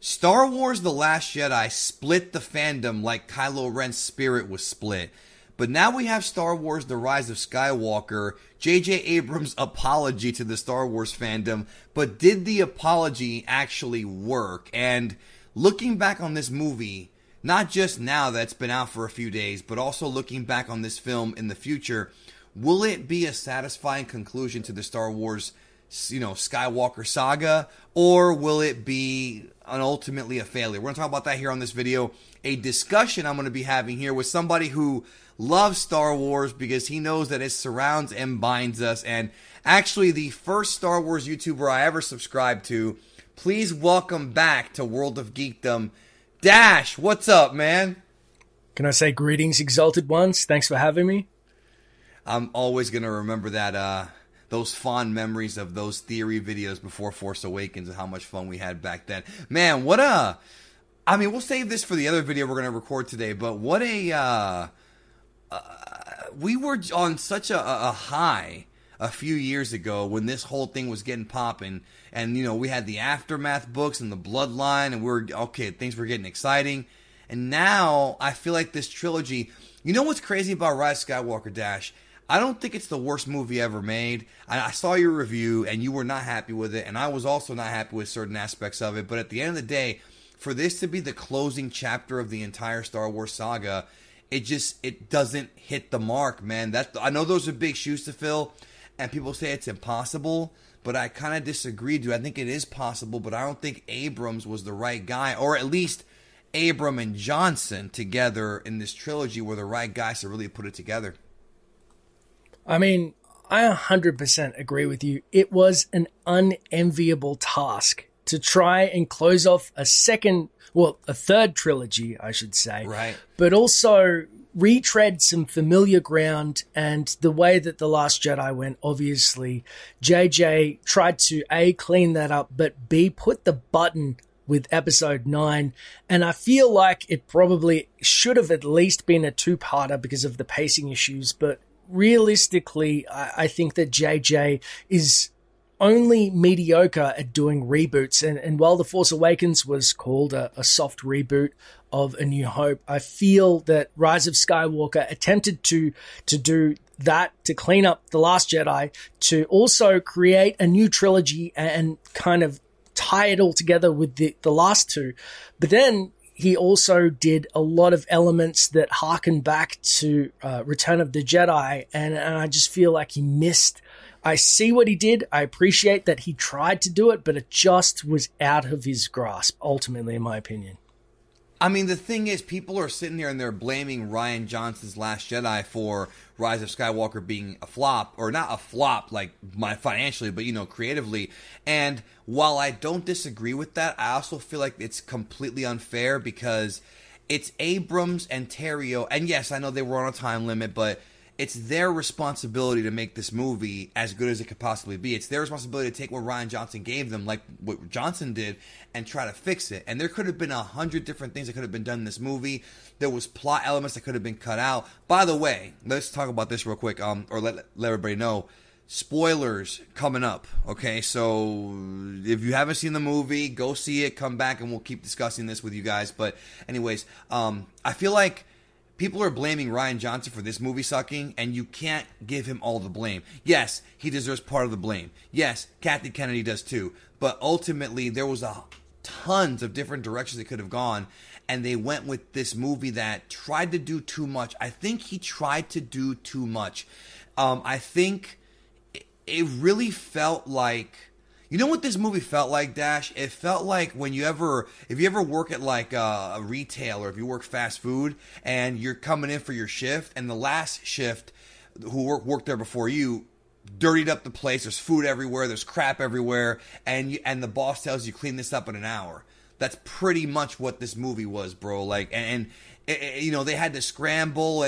Star Wars The Last Jedi split the fandom like Kylo Ren's spirit was split. But now we have Star Wars The Rise of Skywalker, J.J. Abrams' apology to the Star Wars fandom. But did the apology actually work? And looking back on this movie, not just now that it's been out for a few days, but also looking back on this film in the future, will it be a satisfying conclusion to the Star Wars, Skywalker saga, or will it be ultimately a failure? We're going to talk about that here on this video. A discussion I'm going to be having here with somebody who loves Star Wars because he knows that it surrounds and binds us, and actually the first Star Wars YouTuber I ever subscribed to. Please welcome back to World of Geekdom, Dash. What's up, man? Can I say greetings, exalted ones? Thanks for having me. I'm always going to remember that, those fond memories of those theory videos before Force Awakens and how much fun we had back then. Man, we'll save this for the other video we're going to record today, but what we were on such a high a few years ago when this whole thing was getting popping, and we had the Aftermath books and the Bloodline, and things were getting exciting. And now I feel like this trilogy, what's crazy about Rise of Skywalker, Dash? I don't think it's the worst movie ever made. I saw your review and you were not happy with it, and I was also not happy with certain aspects of it. But at the end of the day, for this to be the closing chapter of the entire Star Wars saga, it doesn't hit the mark, man. I know those are big shoes to fill, and people say it's impossible, but I kind of disagree, dude. I think it is possible, but I don't think Abrams was the right guy, or at least Abram and Johnson together in this trilogy were the right guys to really put it together. I mean, I 100% agree with you. It was an unenviable task to try and close off a third trilogy, I should say. Right. But also retread some familiar ground, and the way that The Last Jedi went, obviously, JJ tried to A, clean that up, but B, put the button with episode 9. And I feel like it probably should have at least been a two-parter because of the pacing issues, but realistically, I think that JJ is only mediocre at doing reboots. And while The Force Awakens was called a soft reboot of A New Hope, I feel that Rise of Skywalker attempted to do that, to clean up The Last Jedi, to also create a new trilogy and kind of tie it all together with the last two. But then he also did a lot of elements that harken back to Return of the Jedi, and I just feel like he missed. I see what he did. I appreciate that he tried to do it, but it just was out of his grasp, ultimately, in my opinion. I mean, the thing is, people are sitting there and they're blaming Rian Johnson's Last Jedi for Rise of Skywalker being a flop, or not a flop like financially, but creatively. And while I don't disagree with that, I also feel like it's completely unfair because it's Abrams and Terrio, and yes, I know they were on a time limit, but it's their responsibility to make this movie as good as it could possibly be. It's their responsibility to take what Rian Johnson gave them, like what Johnson did, and try to fix it. And there could have been 100 different things that could have been done in this movie. There was plot elements that could have been cut out. By the way, let's talk about this real quick, or let everybody know. Spoilers coming up, okay? So if you haven't seen the movie, go see it, come back, and we'll keep discussing this with you guys. But anyways, I feel like people are blaming Rian Johnson for this movie sucking, and you can't give him all the blame. Yes, he deserves part of the blame. Yes, Kathy Kennedy does too. But ultimately, there was tons of different directions it could have gone, and they went with this movie that tried to do too much. I think he tried to do too much. I think it really felt like... You know what this movie felt like, Dash? It felt like if you ever work at like a retail, or if you work fast food and you're coming in for your shift, and the last shift who worked there before you dirtied up the place. There's food everywhere. There's crap everywhere. And the boss tells you clean this up in an hour. That's pretty much what this movie was, bro. Like, they had to scramble.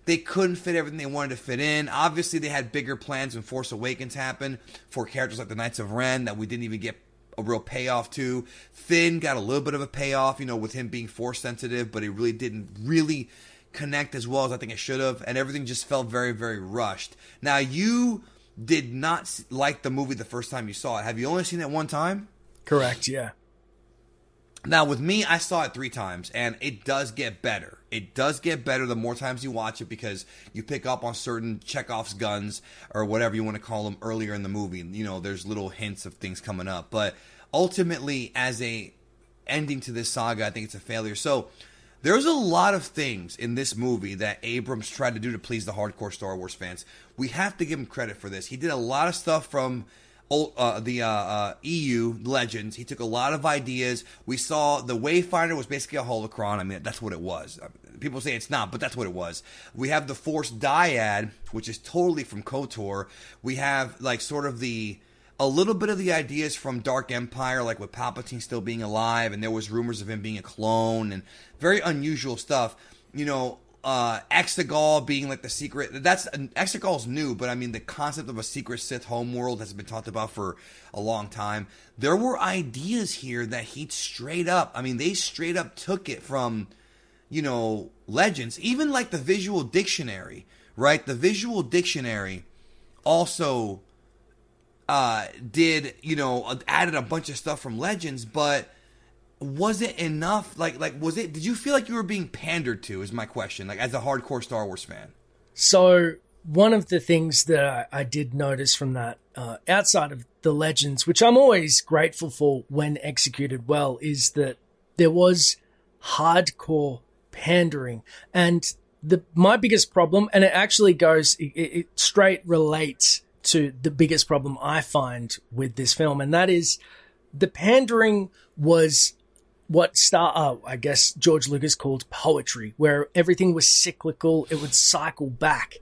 They couldn't fit everything they wanted to fit in. Obviously, they had bigger plans when Force Awakens happened for characters like the Knights of Ren that we didn't even get a real payoff to. Finn got a little bit of a payoff, with him being Force sensitive, but it really didn't connect as well as I think it should have, and everything just felt very, very rushed. Now, you did not like the movie the first time you saw it. Have you only seen it one time? Correct, yeah. Now, with me, I saw it 3 times, and it does get better. It does get better the more times you watch it because you pick up on certain Chekhov's guns or whatever you want to call them earlier in the movie. You know, there's little hints of things coming up. But ultimately, as a ending to this saga, I think it's a failure. So there's a lot of things in this movie that Abrams tried to do to please the hardcore Star Wars fans. We have to give him credit for this. He did a lot of stuff from the EU Legends. He took a lot of ideas. We saw the Wayfinder was basically a holocron. I mean, that's what it was. People say it's not, but that's what it was. We have the Force Dyad, which is totally from KOTOR. We have like sort of a little bit of the ideas from Dark Empire, like with Palpatine still being alive, and there was rumors of him being a clone, and very unusual stuff. You know, Exegol being like the secret. Exegol's new, but I mean the concept of a secret Sith homeworld has been talked about for a long time. There were ideas here that he straight up. I mean, they straight up took it from, you know, Legends. Even like the visual dictionary, right? The visual dictionary also did, you know, added a bunch of stuff from Legends, but was it enough? Like, was it? Did you feel like you were being pandered to? Is my question. Like, as a hardcore Star Wars fan. So one of the things that I did notice from that, outside of the Legends, which I'm always grateful for when executed well, is that there was hardcore pandering, and my biggest problem, and it actually goes, it straight relates to the biggest problem I find with this film, and that is the pandering was what I guess George Lucas called poetry, where everything was cyclical. It would cycle back.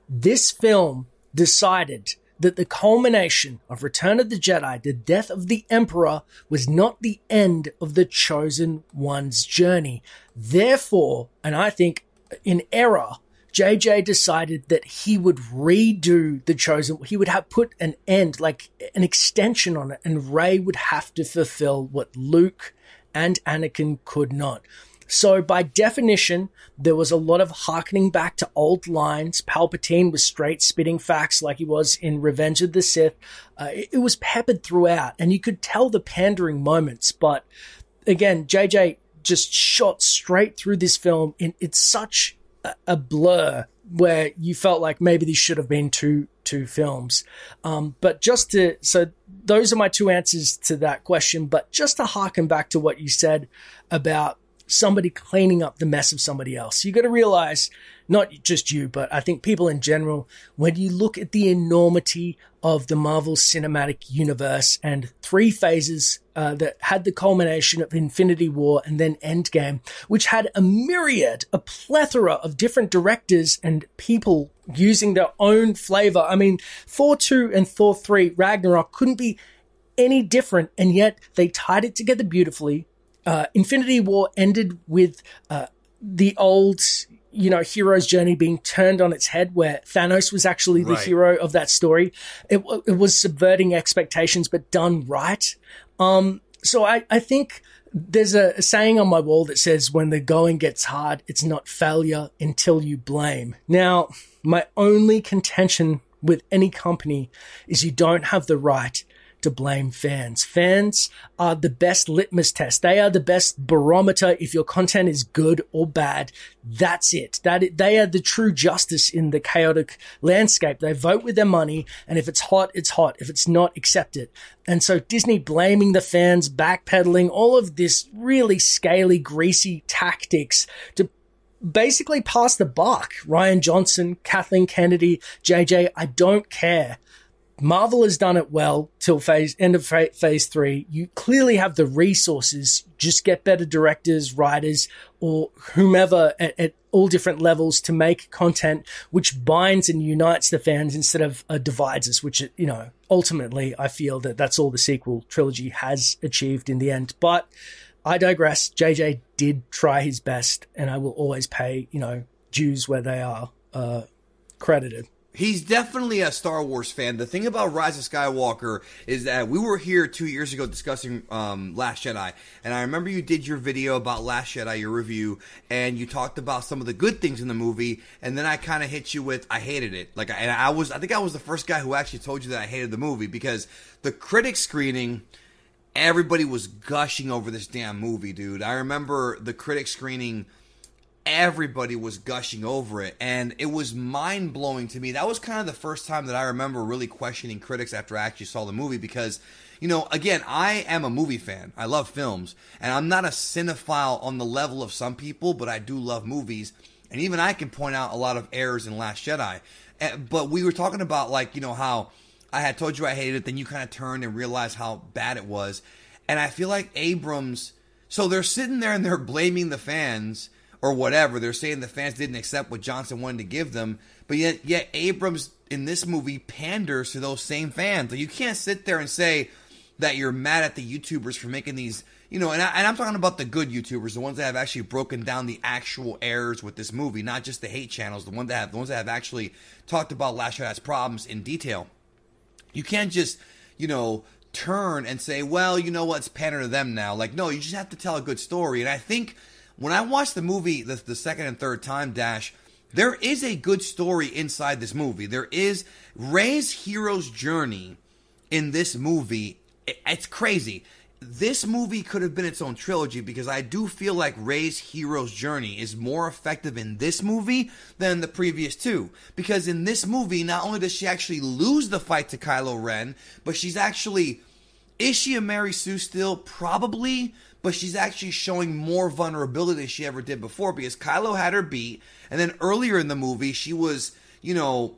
This film decided that the culmination of Return of the Jedi, the death of the Emperor, was not the end of the Chosen One's journey. Therefore, and I think in error, JJ decided that he would redo the Chosen. He would have put an end, like an extension on it, and Rey would have to fulfill what Luke and Anakin could not. So by definition, there was a lot of harkening back to old lines. Palpatine was straight spitting facts like he was in Revenge of the Sith. It was peppered throughout, and you could tell the pandering moments. But again, JJ just shot straight through this film. It's such a blur where you felt like maybe these should have been two films. But so those are my 2 answers to that question. But just to harken back to what you said about somebody cleaning up the mess of somebody else, you got to realize, not just you, but I think people in general, when you look at the enormity of the Marvel Cinematic Universe and 3 phases that had the culmination of Infinity War and then Endgame, which had a plethora of different directors and people using their own flavor. I mean, Thor 2 and Thor 3 Ragnarok couldn't be any different, and yet they tied it together beautifully. Infinity War ended with the old, hero's journey being turned on its head, where Thanos was actually the hero of that story. It was subverting expectations, but done right. So I think there's a saying on my wall that says, when the going gets hard, it's not failure until you blame. Now, my only contention with any company is you don't have the right to blame fans. Fans are the best litmus test. They are the best barometer if your content is good or bad. That's it. They are the true justice in the chaotic landscape. They vote with their money, and if it's hot, it's hot. If it's not, accept it. And so Disney blaming the fans, backpedaling, all of this really scaly, greasy tactics to basically pass the buck. Rian Johnson, Kathleen Kennedy, JJ, I don't care. Marvel has done it well till end of phase 3. You clearly have the resources. Just get better directors, writers, or whomever at all different levels to make content which binds and unites the fans instead of divides us, which, ultimately I feel that that's all the sequel trilogy has achieved in the end. But I digress. JJ did try his best, and I will always pay, dues where they are credited. He's definitely a Star Wars fan. The thing about Rise of Skywalker is that we were here 2 years ago discussing Last Jedi, and I remember you did your video about Last Jedi, your review, and you talked about some of the good things in the movie, and then I kind of hit you with, I hated it. I think I was the first guy who actually told you that I hated the movie, because the critic screening everybody was gushing over this damn movie, dude. I remember the critic screening, everybody was gushing over it, and it was mind-blowing to me. That was kind of the first time that I remember really questioning critics after I actually saw the movie, because, you know, again, I am a movie fan. I love films, and I'm not a cinephile on the level of some people, but I do love movies, and even I can point out a lot of errors in Last Jedi. But we were talking about, like, you know, how I had told you I hated it, then you kind of turned and realized how bad it was. And I feel like Abrams, so they're sitting there and they're blaming the fans or whatever. They're saying the fans didn't accept what Johnson wanted to give them. But yet Abrams in this movie panders to those same fans. Like, you can't sit there and say that you're mad at the YouTubers for making these, you know, and I'm talking about the good YouTubers, the ones that have actually broken down the actual errors with this movie, not just the hate channels, the ones that have actually talked about Last Jedi's problems in detail. You can't just, you know, turn and say, well, you know what, it's pander to them now. Like, no, you just have to tell a good story. And I think when I watched the movie the second and third time, Dash, there is a good story inside this movie. There is Rey's hero's journey in this movie. It's crazy. This movie could have been its own trilogy, because I do feel like Rey's hero's journey is more effective in this movie than the previous two. Because in this movie, not only does she actually lose the fight to Kylo Ren, but she's actually... Is she a Mary Sue still? Probably. But she's actually showing more vulnerability than she ever did before, because Kylo had her beat. And then earlier in the movie, she was, you know,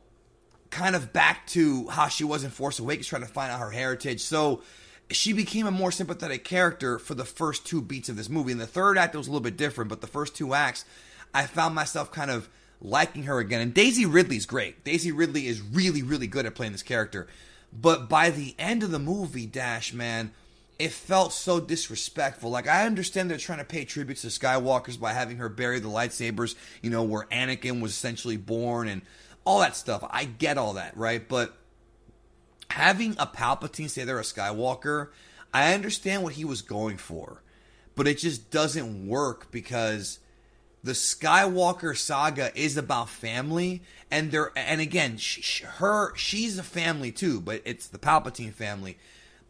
kind of back to how she was in Force Awakens, trying to find out her heritage. So she became a more sympathetic character for the first two beats of this movie. In the third act, it was a little bit different, but the first two acts, I found myself kind of liking her again. And Daisy Ridley's great. Daisy Ridley is really, really good at playing this character. But by the end of the movie, Dash, man, it felt so disrespectful. Like, I understand they're trying to pay tribute to Skywalkers by having her bury the lightsabers, you know, where Anakin was essentially born and all that stuff. I get all that, right? But having a Palpatine say they're a Skywalker, I understand what he was going for, but it just doesn't work, because the Skywalker saga is about family, and again, she's a family too, but it's the Palpatine family.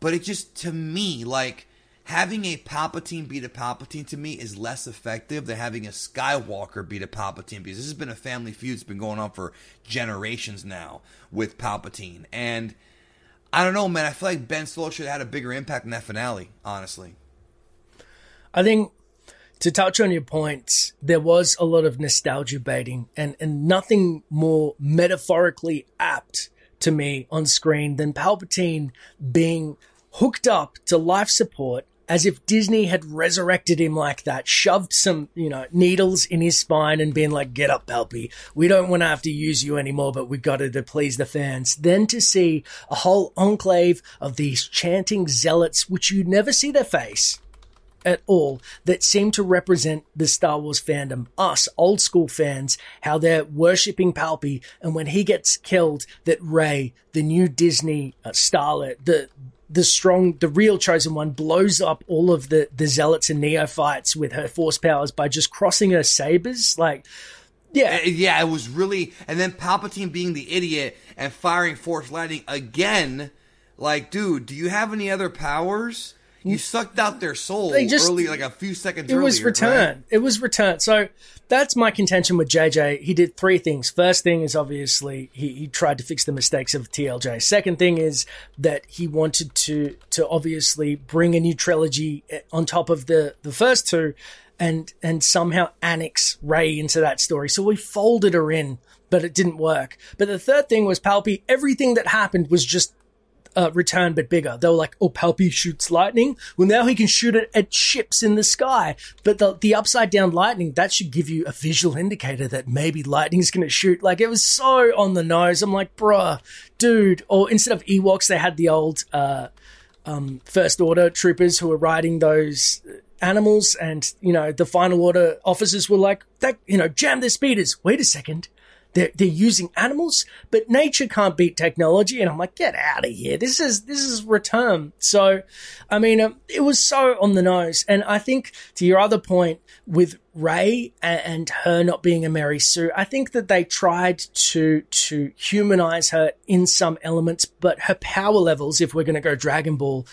But it just, to me, like, having a Palpatine beat a Palpatine, to me, is less effective than having a Skywalker beat a Palpatine, because this has been a family feud that's been going on for generations now with Palpatine. And I don't know, man. I feel like Ben Solo should have had a bigger impact in that finale, honestly. I think, to touch on your points, there was a lot of nostalgia baiting, and nothing more metaphorically apt to me on screen than Palpatine being hooked up to life support, as if Disney had resurrected him like that, shoved some, you know, needles in his spine and been like, get up, Palpy. We don't want to have to use you anymore, but we got to please the fans. Then to see a whole enclave of these chanting zealots, which you never see their face at all, that seem to represent the Star Wars fandom, us old school fans, how they're worshipping Palpy, and when he gets killed, that Rey, the new Disney starlet, the real chosen one, blows up all of the zealots and neophytes with her force powers by just crossing her sabers. Like, yeah, it was really, and then Palpatine being the idiot and firing force lightning again. Like, dude, do you have any other powers? You sucked out their soul early, like a few seconds earlier. It was returned. Right? It was returned. So that's my contention with JJ. He did three things. First thing is, obviously, he tried to fix the mistakes of TLJ. Second thing is that he wanted to obviously bring a new trilogy on top of the first two, and somehow annex Rey into that story. So we folded her in, but it didn't work. But the third thing was Palpy. Everything that happened was just return, but bigger. They were like, oh, Palpy shoots lightning. Well, now he can shoot it at ships in the sky. But the upside down lightning, that should give you a visual indicator that maybe lightning's going to shoot. Like, it was so on the nose. I'm like, bruh, dude. Or instead of Ewoks, they had the old First Order troopers who were riding those animals, and, you know, the Final Order officers were like, that, you know, jam their speeders. Wait a second. They're using animals, but nature can't beat technology. And I'm like, get out of here. This is return. So, I mean, it was so on the nose. And I think, to your other point with Rey and her not being a Mary Sue, I think that they tried to humanize her in some elements, but her power levels, if we're going to go Dragon Ball,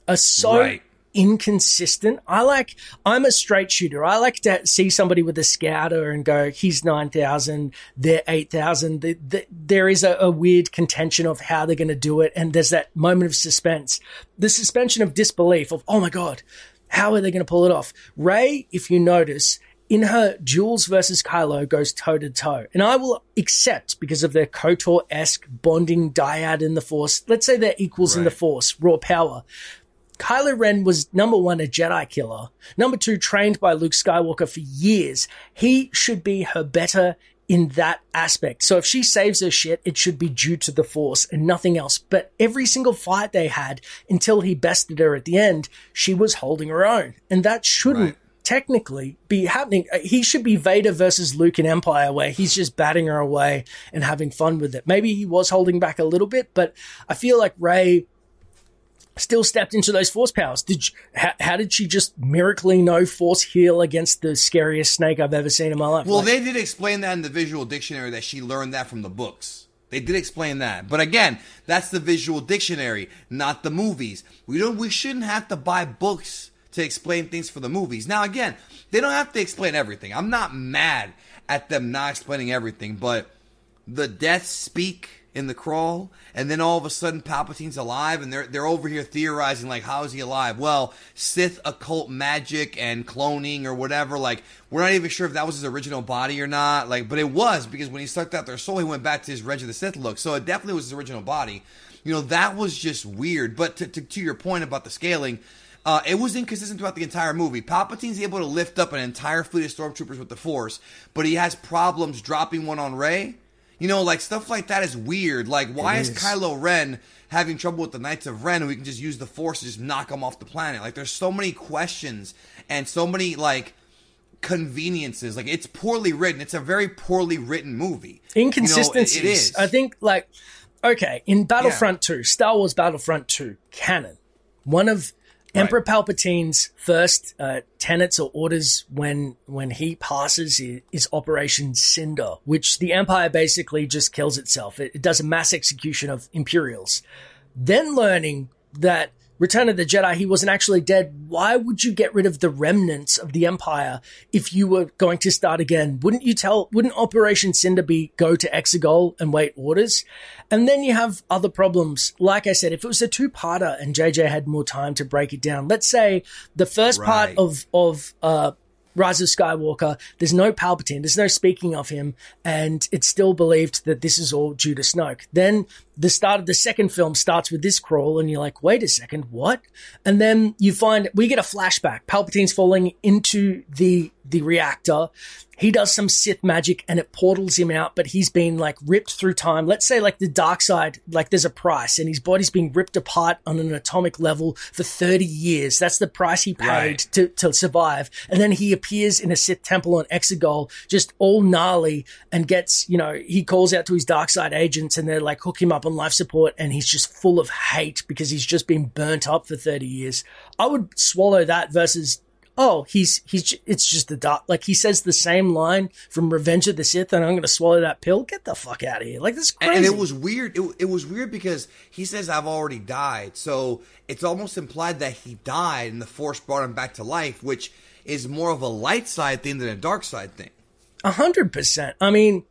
are so inconsistent. I'm a straight shooter. I like to see somebody with a scouter and go, he's 9,000, they're 8,000. There is a weird contention of how they're going to do it. And there's that moment of suspense, the suspension of disbelief of, oh my God, how are they going to pull it off? Rey, if you notice, in her Jules versus Kylo goes toe to toe. And I will accept, because of their KOTOR-esque bonding dyad in the Force, let's say they're equals in the Force, raw power. Kylo Ren was, number one, a Jedi killer. Number two, trained by Luke Skywalker for years. He should be her better in that aspect. So if she saves her shit, it should be due to the Force and nothing else. But every single fight they had until he bested her at the end, she was holding her own. And that shouldn't technically be happening. He should be Vader versus Luke in Empire, where he's just batting her away and having fun with it. Maybe he was holding back a little bit, but I feel like Rey still stepped into those Force powers. How did she just miraculously know Force heal against the scariest snake I've ever seen in my life? Well, they did explain that in the visual dictionary, that she learned that from the books. They did explain that. But again, that's the visual dictionary, not the movies. We shouldn't have to buy books to explain things for the movies. Now, again, they don't have to explain everything. I'm not mad at them not explaining everything, but the deaths speak in the crawl, and then all of a sudden Palpatine's alive, and they're over here theorizing, like, how is he alive? Well, Sith occult magic and cloning or whatever, like, we're not even sure if that was his original body or not, like, but it was, because when he sucked out their soul, he went back to his Revenge of the Sith look, so it definitely was his original body. You know, that was just weird. But to your point about the scaling, it was inconsistent throughout the entire movie. Palpatine's able to lift up an entire fleet of stormtroopers with the Force, but he has problems dropping one on Rey. You know, like, stuff like that is weird. Like, why is Kylo Ren having trouble with the Knights of Ren, and we can just use the Force to just knock them off the planet? Like, there's so many questions and so many, like, conveniences. Like, it's poorly written. It's a very poorly written movie. Inconsistencies. You know, it is. I think, like, okay, in Battlefront 2, Star Wars Battlefront 2, canon, one of Emperor Palpatine's first tenets or orders when he passes is Operation Cinder, which the Empire basically just kills itself. It does a mass execution of Imperials. Then learning that Return of the Jedi, he wasn't actually dead. Why would you get rid of the remnants of the Empire if you were going to start again? Wouldn't Operation Cinder be go to Exegol and wait orders? And then you have other problems. Like I said, if it was a two-parter and JJ had more time to break it down, let's say the first part of Rise of Skywalker, there's no Palpatine, there's no speaking of him, and it's still believed that this is all due to Snoke. Then the start of the second film starts with this crawl, and you're like, wait a second, what? And then you find, we get a flashback. Palpatine's falling into the reactor. He does some Sith magic and it portals him out, but he's been like ripped through time. Let's say like the dark side, like there's a price and his body's being ripped apart on an atomic level for 30 years. That's the price he paid to survive. And then he appears in a Sith temple on Exegol, just all gnarly, and gets, you know, he calls out to his dark side agents and they're like, hook him up on life support, and he's just full of hate because he's just been burnt up for 30 years. I would swallow that versus, oh, it's just the dark. Like, he says the same line from Revenge of the Sith, and I'm going to swallow that pill. Get the fuck out of here. Like, this is crazy. And it was weird. It was weird because he says, I've already died. So it's almost implied that he died and the Force brought him back to life, which is more of a light side thing than a dark side thing. 100%. I mean,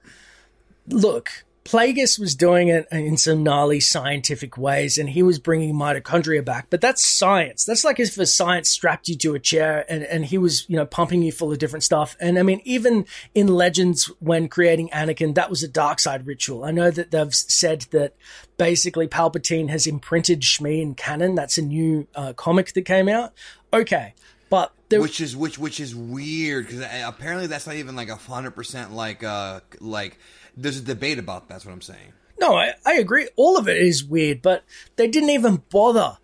look, Plagueis was doing it in some gnarly scientific ways, and he was bringing mitochondria back. But that's science. That's like if a science strapped you to a chair and he was, you know, pumping you full of different stuff. And I mean, even in Legends, when creating Anakin, that was a dark side ritual. I know that they've said that basically Palpatine has imprinted Shmi in canon. That's a new comic that came out. Okay. But which is weird, because apparently that's not even like 100% like there's a debate about that. That's what I'm saying. No, I agree. All of it is weird, but they didn't even bother.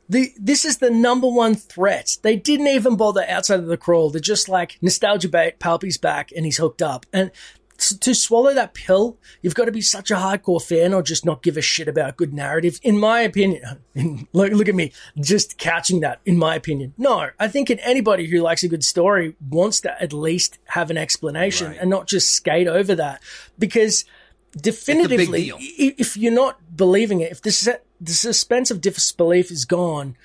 This is the number one threat. They didn't even bother outside of the crawl. They're just like, nostalgia bait, Palpy's back and he's hooked up. And to swallow that pill, you've got to be such a hardcore fan or just not give a shit about a good narrative. In my opinion, look at me, just catching that, in my opinion. No, I think anybody who likes a good story wants to at least have an explanation and not just skate over that. Because definitively, if you're not believing it, if the suspense of disbelief is gone,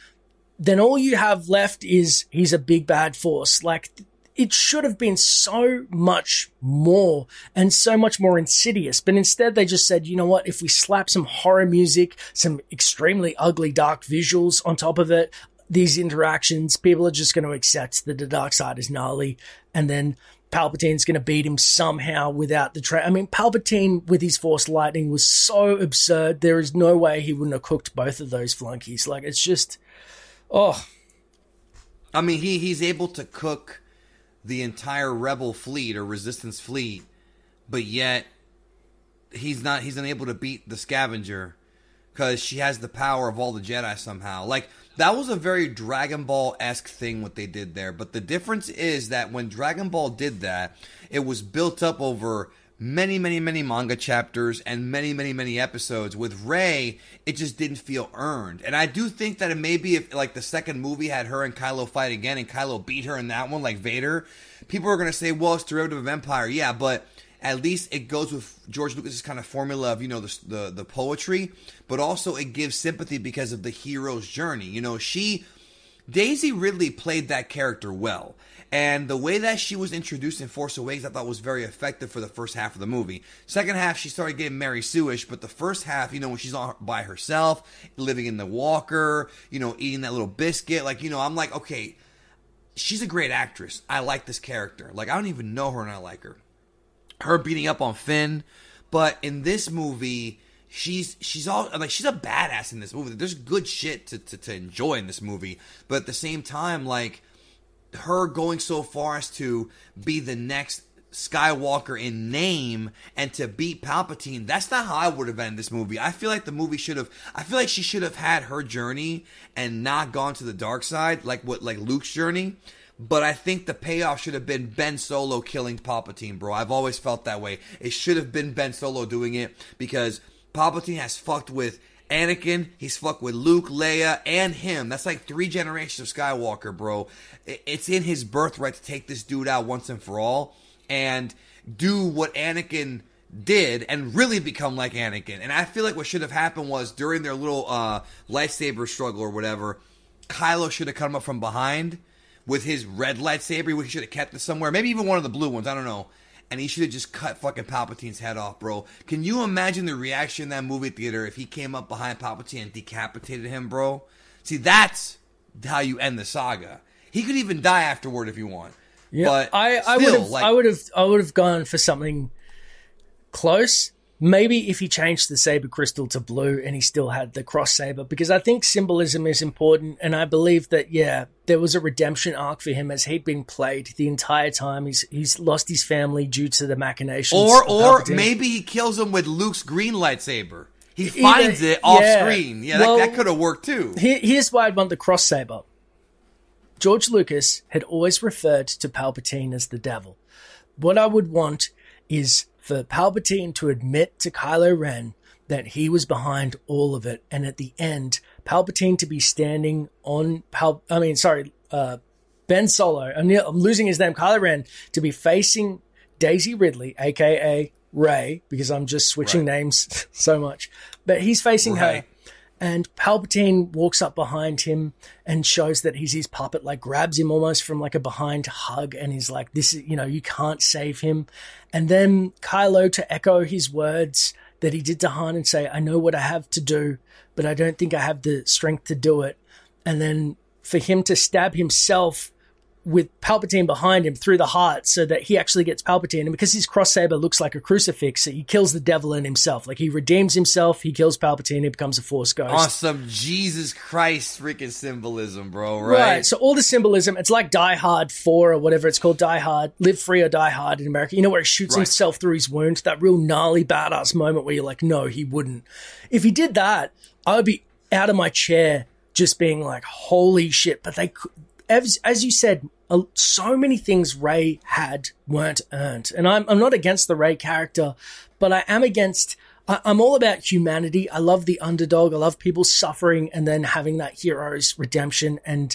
then all you have left is he's a big bad force. Like, it should have been so much more and so much more insidious. But instead they just said, you know what, if we slap some horror music, some extremely ugly dark visuals on top of it, these interactions, people are just going to accept that the dark side is gnarly, and then Palpatine's going to beat him somehow without the I mean, Palpatine with his Force lightning was so absurd. There is no way he wouldn't have cooked both of those flunkies. Like, it's just, oh. I mean, he's able to cook the entire Rebel fleet or Resistance fleet, but yet he's unable to beat the Scavenger because she has the power of all the Jedi somehow. Like, that was a very Dragon Ball-esque thing what they did there. But the difference is that when Dragon Ball did that, it was built up over many, many, many manga chapters and many, many, many episodes. With Rey, it just didn't feel earned. And I do think that it maybe if, like, the second movie had her and Kylo fight again and Kylo beat her in that one, like Vader, people are going to say, well, it's derivative of Empire. Yeah, but at least it goes with George Lucas's kind of formula of, you know, the poetry, but also it gives sympathy because of the hero's journey. You know, Daisy Ridley played that character well. And the way that she was introduced in Force Awakens, I thought was very effective for the first half of the movie. Second half, she started getting Mary Sue-ish, but the first half, you know, when she's all by herself, living in the walker, you know, eating that little biscuit, like, you know, I'm like, okay, she's a great actress. I like this character. Like, I don't even know her and I like her. Her beating up on Finn, but in this movie, she's all like, she's a badass in this movie. There's good shit to enjoy in this movie, but at the same time, like, her going so far as to be the next Skywalker in name and to beat Palpatine, that's not how I would have ended this movie. I feel like she should have had her journey and not gone to the dark side, like Luke's journey. But I think the payoff should have been Ben Solo killing Palpatine, bro. I've always felt that way. It should have been Ben Solo doing it because Palpatine has fucked with Anakin, he's fucked with Luke, Leia, and him. That's like 3 generations of Skywalker, bro. It's in his birthright to take this dude out once and for all and do what Anakin did and really become like Anakin. And I feel like what should have happened was during their little lightsaber struggle or whatever, Kylo should have come up from behind with his red lightsaber. We should have kept it somewhere. Maybe even one of the blue ones. I don't know. And he should have just cut fucking Palpatine's head off, bro. Can you imagine the reaction in that movie theater if he came up behind Palpatine and decapitated him, bro? See, that's how you end the saga. He could even die afterward if you want. Yeah, but I would have gone for something close. Maybe if he changed the saber crystal to blue and he still had the cross saber, because I think symbolism is important, and I believe that, yeah, there was a redemption arc for him as he'd been played the entire time. He's lost his family due to the machinations. Or maybe he kills him with Luke's green lightsaber. He finds it off screen. Yeah, well, that could have worked too. Here's why I'd want the cross saber. George Lucas had always referred to Palpatine as the devil. What I would want is for Palpatine to admit to Kylo Ren that he was behind all of it, and at the end, Palpatine to be standing on Ben Solo. I'm losing his name. Kylo Ren to be facing Daisy Ridley, aka Rey, because I'm just switching names so much. But he's facing her, and Palpatine walks up behind him and shows that he's his puppet, like grabs him almost from like a behind hug, and he's like, "This is, you can't save him." And then Kylo to echo his words that he did to Han and say, "I know what I have to do, but I don't think I have the strength to do it." And then for him to stab himself with Palpatine behind him through the heart so that he actually gets Palpatine. And because his cross saber looks like a crucifix, he kills the devil in himself. Like, he redeems himself, he kills Palpatine, he becomes a Force ghost. Awesome Jesus Christ freaking symbolism, bro, right? So all the symbolism, it's like Die Hard 4 or whatever it's called, Die Hard, Live Free or Die Hard in America. You know, where he shoots himself through his wound, that real gnarly badass moment where you're like, no, he wouldn't. If he did that, I would be out of my chair just being like, holy shit. But they could, as you said, so many things Rey had weren't earned. And I'm not against the Rey character, but I am against, I'm all about humanity. I love the underdog. I love people suffering and then having that hero's redemption and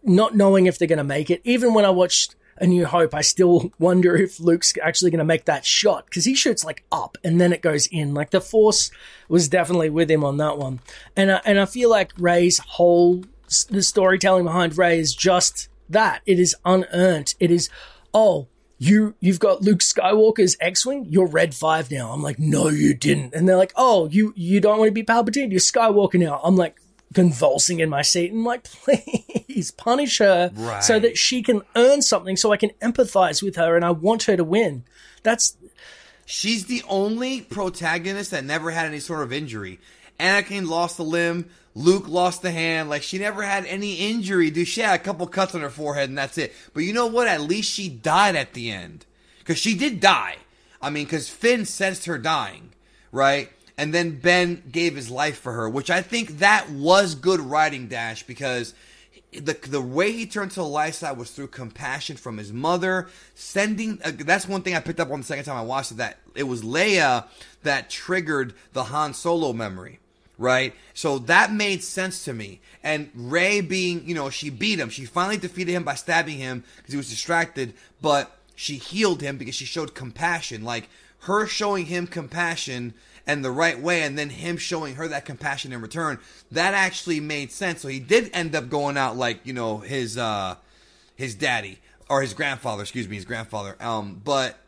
not knowing if they're going to make it. Even when I watched A New Hope, I still wonder if Luke's actually going to make that shot, because he shoots like up and then it goes in. Like, the Force was definitely with him on that one. And I feel like Rey's whole the storytelling behind Rey is just that. It is unearned. It is, oh, you've got Luke Skywalker's X-Wing, you're Red 5 now. I'm like, no, you didn't. And they're like, oh, you don't want to be Palpatine, you're Skywalker now. I'm like convulsing in my seat and I'm like, please punish her so that she can earn something so I can empathize with her and I want her to win. She's the only protagonist that never had any sort of injury. Anakin lost a limb. Luke lost the hand. Like, she never had any injury, dude. She had a couple cuts on her forehead, and that's it. But you know what? At least she died at the end. Because she did die. I mean, because Finn sensed her dying, right? And then Ben gave his life for her, which I think that was good writing, Dash, because the way he turned to the light side was through compassion from his mother. That's one thing I picked up on the second time I watched it, that it was Leia that triggered the Han Solo memory. Right? So that made sense to me. And Rey being, she beat him. She finally defeated him by stabbing him because he was distracted. But she healed him because she showed compassion. Like, her showing him compassion and the right way, and then him showing her that compassion in return, that actually made sense. So he did end up going out like, his daddy. Or his grandfather, but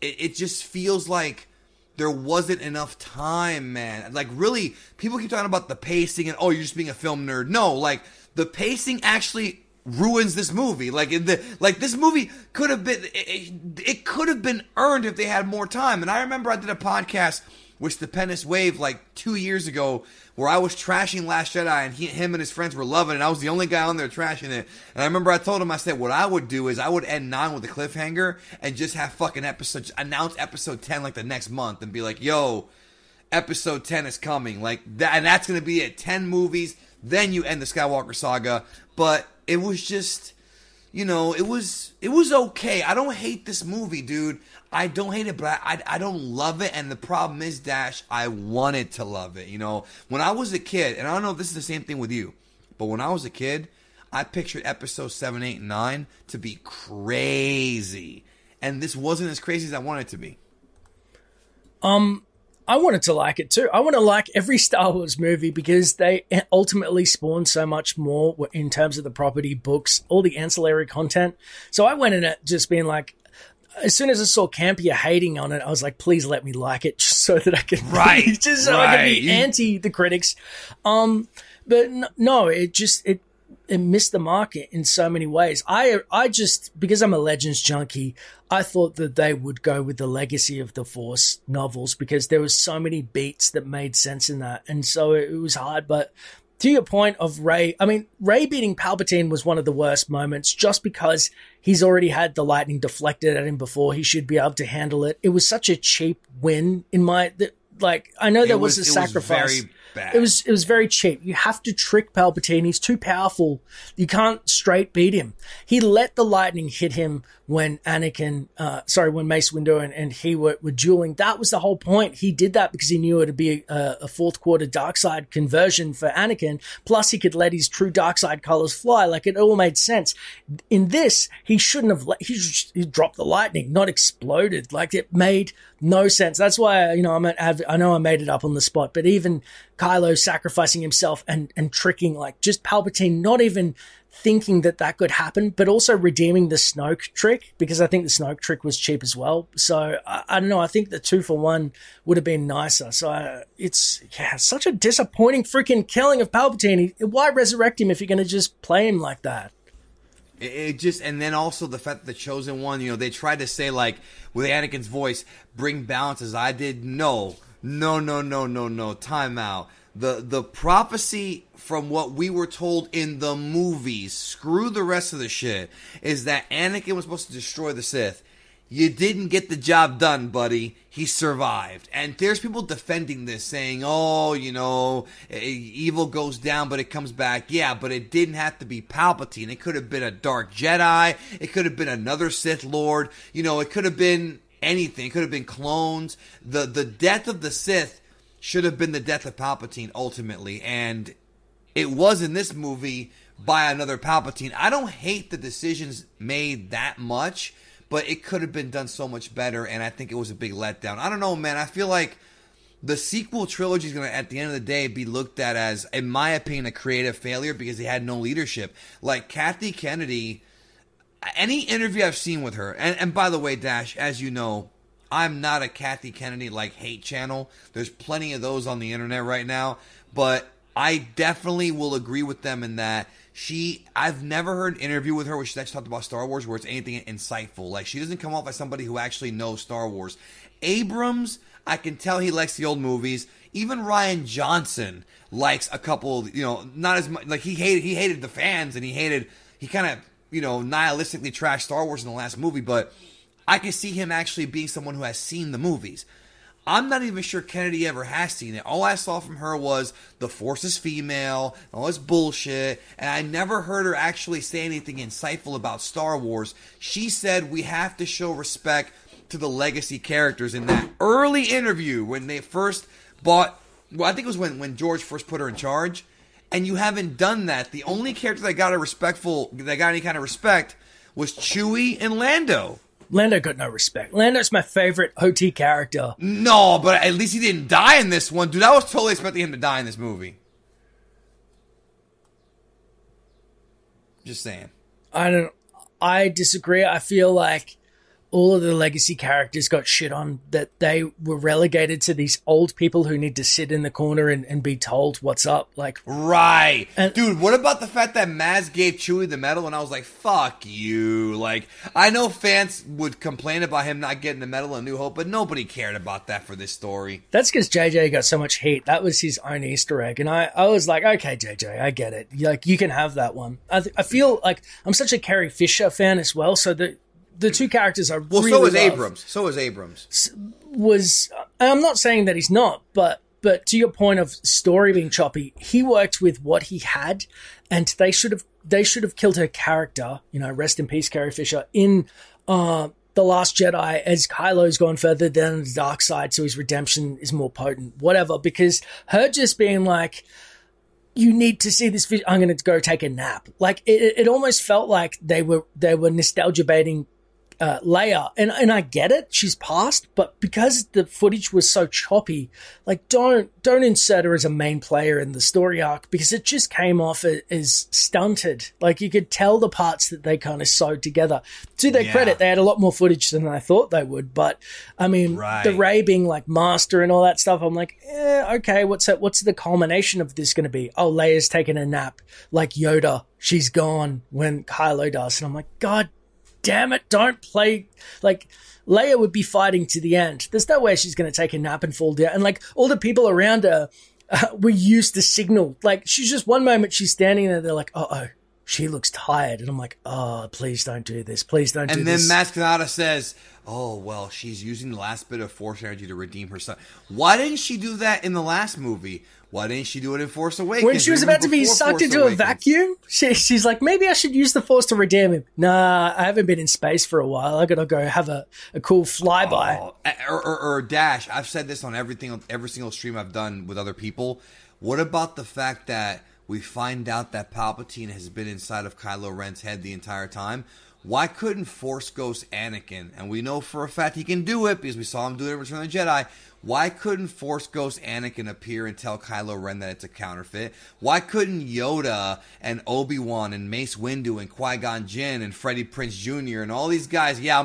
it just feels like there wasn't enough time, man. Like, really, people keep talking about the pacing and, oh, you're just being a film nerd. No, like, the pacing actually ruins this movie. Like, this movie could have been, it could have been earned if they had more time. And I remember I did a podcast with Stupendous Wave like 2 years ago where I was trashing Last Jedi and him and his friends were loving it. And I was the only guy on there trashing it. And I remember I told him, I said, what I would do is I would end 9 with a cliffhanger and just have fucking announce episode 10 like the next month and be like, yo, episode 10 is coming. Like that, and that's going to be it. 10 movies, then you end the Skywalker saga. But it was just, it was okay. I don't hate this movie, dude. I don't hate it, but I don't love it. And the problem is, Dash, I wanted to love it. When I was a kid, and I don't know if this is the same thing with you, but when I was a kid, I pictured episodes 7, 8, and 9 to be crazy. And this wasn't as crazy as I wanted it to be. I wanted to like it too. I want to like every Star Wars movie because they ultimately spawn so much more in terms of the property, books, all the ancillary content. So I went in it just being like, as soon as I saw Campia hating on it, I was like, please let me like it just so that I can I can be anti the critics. But no, it missed the mark in so many ways. I just, because I'm a Legends junkie, I thought that they would go with the Legacy of the Force novels because there was so many beats that made sense in that. And so it was hard, but to your point of Rey, I mean, Rey beating Palpatine was one of the worst moments just because he's already had the lightning deflected at him before. He should be able to handle it. It was such a cheap win I know there was a sacrifice. Very bad. It was very cheap. You have to trick Palpatine. He's too powerful. You can't straight beat him. He let the lightning hit him when when Mace Windu and he were dueling. That was the whole point. He did that because he knew it would be a fourth quarter dark side conversion for Anakin. Plus he could let his true dark side colors fly. Like, it all made sense. In this, he shouldn't have he dropped the lightning, not exploded. Like, it made no sense. That's why, I know I made it up on the spot, but even Kylo sacrificing himself and tricking, like, just Palpatine not even thinking that could happen, but also redeeming the Snoke trick, because I think the Snoke trick was cheap as well. So I don't know. I think the 2-for-1 would have been nicer. So it's such a disappointing freaking killing of Palpatine. Why resurrect him if you're going to just play him like that? And then also the fact that the Chosen One, they tried to say, like, with Anakin's voice, bring balance as I did. No. Time out. The prophecy from what we were told in the movies, screw the rest of the shit, is that Anakin was supposed to destroy the Sith. You didn't get the job done, buddy. He survived. And there's people defending this, saying, oh, evil goes down, but it comes back. Yeah, but it didn't have to be Palpatine. It could have been a Dark Jedi. It could have been another Sith Lord. It could have been anything. It could have been clones. The death of the Sith should have been the death of Palpatine, ultimately. And it was in this movie by another Palpatine. I don't hate the decisions made that much, but it could have been done so much better, and I think it was a big letdown. I don't know, man. I feel like the sequel trilogy is going to, at the end of the day, be looked at as, in my opinion, a creative failure because they had no leadership. Like, Kathy Kennedy, any interview I've seen with her, and by the way, Dash, as you know, I'm not a Kathy Kennedy, hate channel. There's plenty of those on the internet right now, but I definitely will agree with them in that I've never heard an interview with her where she's actually talked about Star Wars where it's anything insightful. Like, she doesn't come off as somebody who actually knows Star Wars. Abrams, I can tell he likes the old movies. Even Rian Johnson likes a couple, not as much. Like, he hated the fans, and he kind of, nihilistically trashed Star Wars in the last movie, but I can see him actually being someone who has seen the movies. I'm not even sure Kennedy ever has seen it. All I saw from her was the Force is female, all this bullshit, and I never heard her actually say anything insightful about Star Wars. She said we have to show respect to the legacy characters in that early interview when they first I think it was when George first put her in charge, and you haven't done that. The only character that got any kind of respect was Chewie and Lando. Lando got no respect. Lando's my favorite OT character. No, but at least he didn't die in this one. Dude, I was totally expecting him to die in this movie. Just saying. I disagree. I feel like all of the legacy characters got shit on, that they were relegated to these old people who need to sit in the corner and be told what's up. Right. Dude, what about the fact that Maz gave Chewie the medal and I was like, fuck you. Like, I know fans would complain about him not getting the medal in New Hope, but nobody cared about that for this story. That's because JJ got so much heat. That was his own Easter egg. And I was like, okay, JJ, I get it. Like, you can have that one. I feel like I'm such a Carrie Fisher fan as well, so the two characters I really so is love Abrams. So is Abrams. I'm not saying that he's not, but to your point of story being choppy, he worked with what he had, and they should have killed her character. Rest in peace, Carrie Fisher, in The Last Jedi, as Kylo's gone further down the dark side, so his redemption is more potent. Whatever, because her just being like, you need to see this video, I'm going to go take a nap. Like, it almost felt like they were nostalgia baiting Leia, and I get it, she's passed, but because the footage was so choppy, like, don't insert her as a main player in the story arc, because it just came off as stunted. Like, you could tell the parts that they kind of sewed together. To their credit, they had a lot more footage than I thought they would, but I mean, the Rey being like master and all that stuff, I'm like, okay, what's the culmination of this going to be? Oh, Leia's taking a nap like Yoda, she's gone when Kylo does, and I'm like, God damn it, don't play. Like, Leia would be fighting to the end. There's no way she's going to take a nap and fall down. And like, all the people around her were used to signal. Like, she's just, one moment she's standing there, they're like, uh-oh, she looks tired. And I'm like, oh, please don't do this. Please don't do this. And then Mascanata says, oh, well, she's using the last bit of Force energy to redeem her son. Why didn't she do that in the last movie? Why didn't she do it in Force Awakens? When she was about to be sucked into a vacuum, she's like, maybe I should use the Force to redeem him. Nah, I haven't been in space for a while. I gotta go have a cool flyby. Or Dash, I've said this on every single stream I've done with other people. What about the fact that we find out that Palpatine has been inside of Kylo Ren's head the entire time? Why couldn't Force Ghost Anakin, and we know for a fact he can do it because we saw him do it in Return of the Jedi, why couldn't Force Ghost Anakin appear and tell Kylo Ren that it's a counterfeit? Why couldn't Yoda and Obi-Wan and Mace Windu and Qui-Gon Jinn and Freddie Prinze Jr. and all these guys, I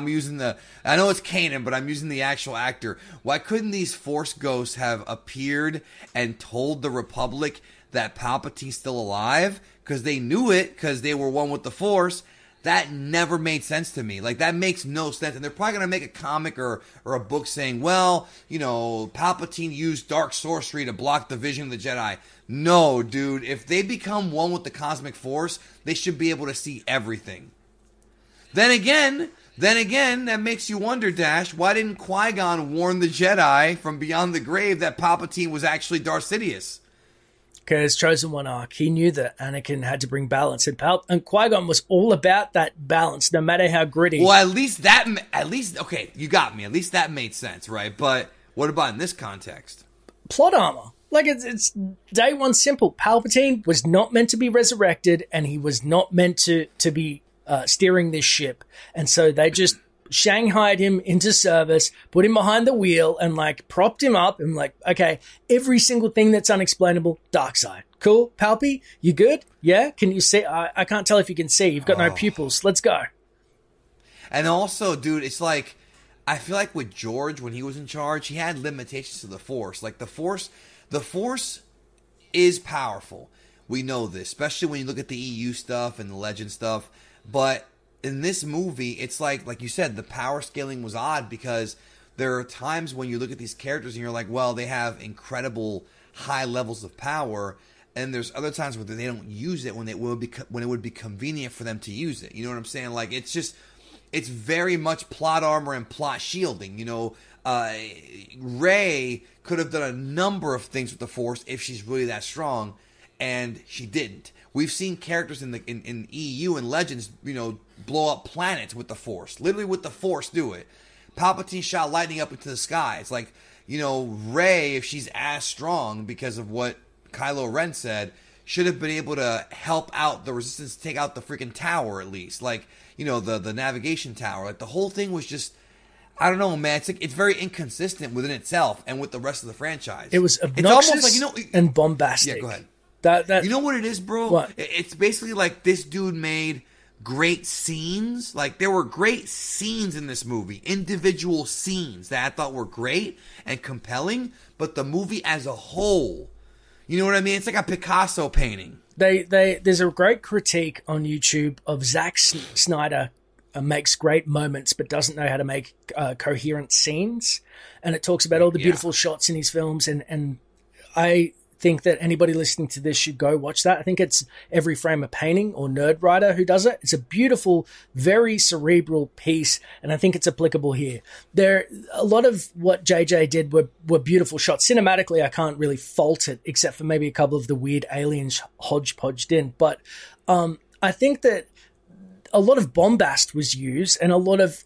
know it's Kanan, but I'm using the actual actor. Why couldn't these Force Ghosts have appeared and told the Republic that Palpatine's still alive? Because they knew it, because they were one with the Force. That never made sense to me. Like, that makes no sense. And they're probably going to make a comic or a book saying, well, Palpatine used dark sorcery to block the vision of the Jedi. No, dude. If they become one with the cosmic force, they should be able to see everything. Then again, that makes you wonder, Dash, why didn't Qui-Gon warn the Jedi from beyond the grave that Palpatine was actually Darth Sidious? Because Chosen One arc, he knew that Anakin had to bring balance, and Qui-Gon was all about that balance, no matter how gritty. Well, okay, you got me. At least that made sense, right? But what about in this context? Plot armor. Like, it's day one simple. Palpatine was not meant to be resurrected, and he was not meant to be steering this ship. And so they just shanghaied him into service, put him behind the wheel, and like propped him up. And like, okay, every single thing that's unexplainable, dark side. Cool, Palpy, you good? Yeah, can you see? I can't tell if you can see. You've got no pupils. Let's go. And also, dude, it's like, I feel like with George, when he was in charge, he had limitations to the Force. Like, the Force is powerful. We know this, especially when you look at the EU stuff and the Legend stuff. But in this movie, it's like you said, the power scaling was odd because there are times when you look at these characters and you're like, well, they have incredible high levels of power. And there's other times where they don't use it when it would be convenient for them to use it. You know what I'm saying? Like, it's just... It's very much plot armor and plot shielding. You know, Rey could have done a number of things with the Force if she's really that strong, and she didn't. We've seen characters in EU and Legends, you know, blow up planets with the Force. Literally with the Force do it. Palpatine shot lightning up into the sky. It's like, you know, Rey, if she's as strong because of what Kylo Ren said, should have been able to help out the Resistance, take out the freaking tower at least. Like, you know, the navigation tower. Like, the whole thing was just, I don't know, man. It's very inconsistent within itself and with the rest of the franchise. It was obnoxious like, you know, and bombastic. Yeah, go ahead. That you know what it is, bro? What? It's basically like this dude made great scenes. Like, there were great scenes in this movie. Individual scenes that I thought were great and compelling. But the movie as a whole, you know what I mean? It's like a Picasso painting. There's a great critique on YouTube of Zack Snyder makes great moments but doesn't know how to make coherent scenes, and it talks about all the beautiful shots in his films, and I think that anybody listening to this should go watch that. I think it's Every Frame a Painting or Nerd Writer who does it. It's a beautiful, very cerebral piece, and I think it's applicable here. A lot of what JJ did were beautiful shots. Cinematically, I can't really fault it, except for maybe a couple of the weird aliens hodgepodged in. But I think that a lot of bombast was used and a lot of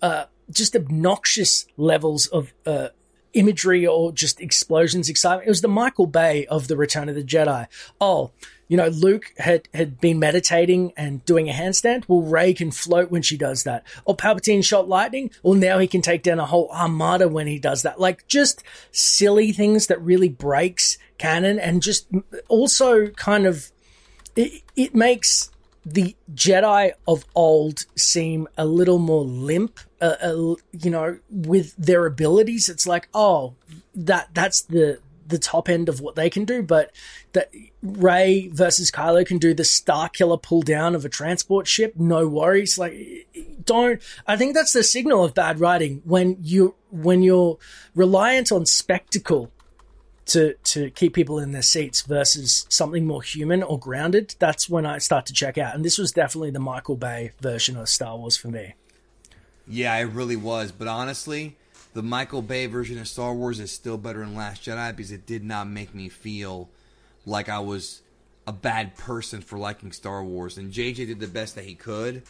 just obnoxious levels of imagery or just explosions, excitement. It was the Michael Bay of the Return of the Jedi. Oh, you know, Luke had been meditating and doing a handstand. Well, Rey can float when she does that. Or Palpatine shot lightning. Well, now he can take down a whole armada when he does that. Like, just silly things that really breaks canon and just also kind of, it makes the Jedi of old seem a little more limp, you know, with their abilities. It's like, oh, that's the top end of what they can do, but that Rey versus Kylo can do the Star Killer pull down of a transport ship, no worries. Like, I think that's the signal of bad writing when you're reliant on spectacle to keep people in their seats versus something more human or grounded. That's when I start to check out. And this was definitely the Michael Bay version of Star Wars for me. Yeah, it really was. But honestly, the Michael Bay version of Star Wars is still better than Last Jedi because it did not make me feel like I was a bad person for liking Star Wars. And JJ did the best that he could,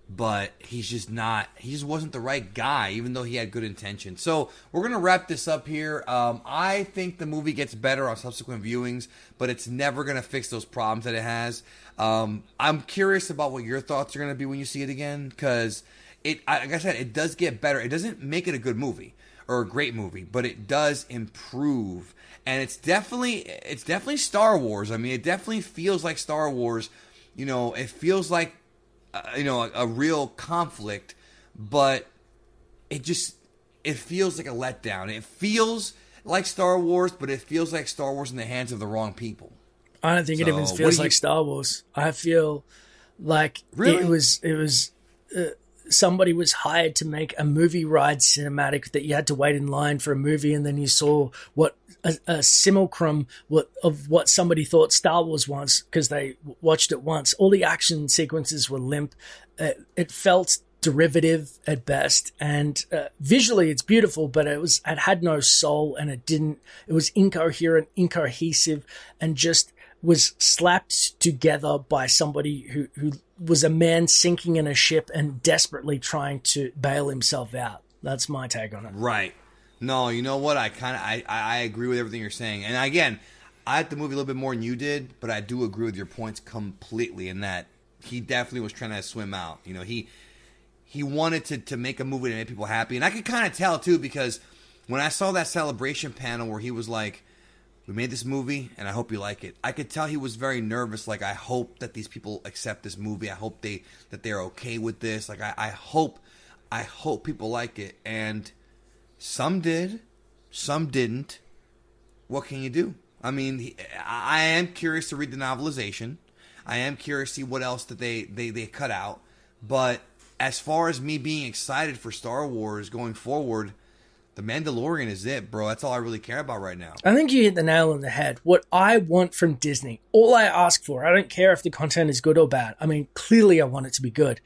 but he just wasn't the right guy, even though he had good intentions. So we're going to wrap this up here. I think the movie gets better on subsequent viewings, but it's never going to fix those problems that it has. I'm curious about what your thoughts are going to be when you see it again, because like I said, it does get better. It doesn't make it a good movie or a great movie, but it does improve. And it's definitely Star Wars. I mean, it definitely feels like Star Wars. You know, it feels like a real conflict, but it feels like a letdown. It feels like Star Wars, but it feels like Star Wars in the hands of the wrong people. I don't think it even feels like Star Wars. I feel like really? it was somebody was hired to make a movie ride cinematic that you had to wait in line for a movie, and then you saw what a simulacrum of what somebody thought Star Wars was because they watched it once. All the action sequences were limp. It felt derivative at best, and visually it's beautiful, but it had no soul, and it was incoherent, incohesive, and just was slapped together by somebody who was a man sinking in a ship and desperately trying to bail himself out. That's my take on it. Right. No, you know what? I agree with everything you're saying. And again, I like the movie a little bit more than you did, but I do agree with your points completely in that he definitely was trying to swim out. You know, he wanted to make a movie to make people happy. And I could kind of tell, too, because when I saw that Celebration panel where he was like, we made this movie, and I hope you like it, I could tell he was very nervous. Like, I hope that these people accept this movie. I hope that they're okay with this. Like, I hope people like it. And some did, some didn't. What can you do? I mean, I am curious to read the novelization. I am curious to see what else that they cut out. But as far as me being excited for Star Wars going forward, The Mandalorian is it, bro. That's all I really care about right now. I think you hit the nail on the head. What I want from Disney, all I ask for, I don't care if the content is good or bad. I mean, clearly I want it to be good.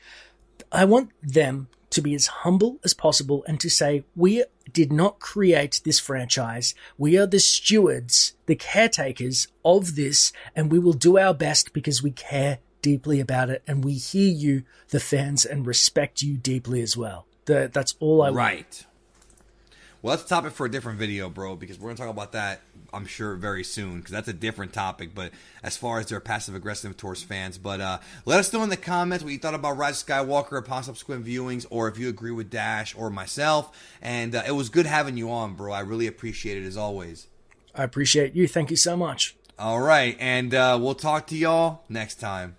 I want them to be as humble as possible and to say, we did not create this franchise. We are the stewards, the caretakers of this, and we will do our best because we care deeply about it, and we hear you, the fans, and respect you deeply as well. That's all I want. Right. Well, that's a topic for a different video, bro, because we're going to talk about that, I'm sure, very soon, because that's a different topic, but as far as they're passive-aggressive towards fans. But let us know in the comments what you thought about Rise of Skywalker upon subsequent viewings, or if you agree with Dash or myself. And it was good having you on, bro. I really appreciate it, as always. I appreciate you. Thank you so much. All right, and we'll talk to y'all next time.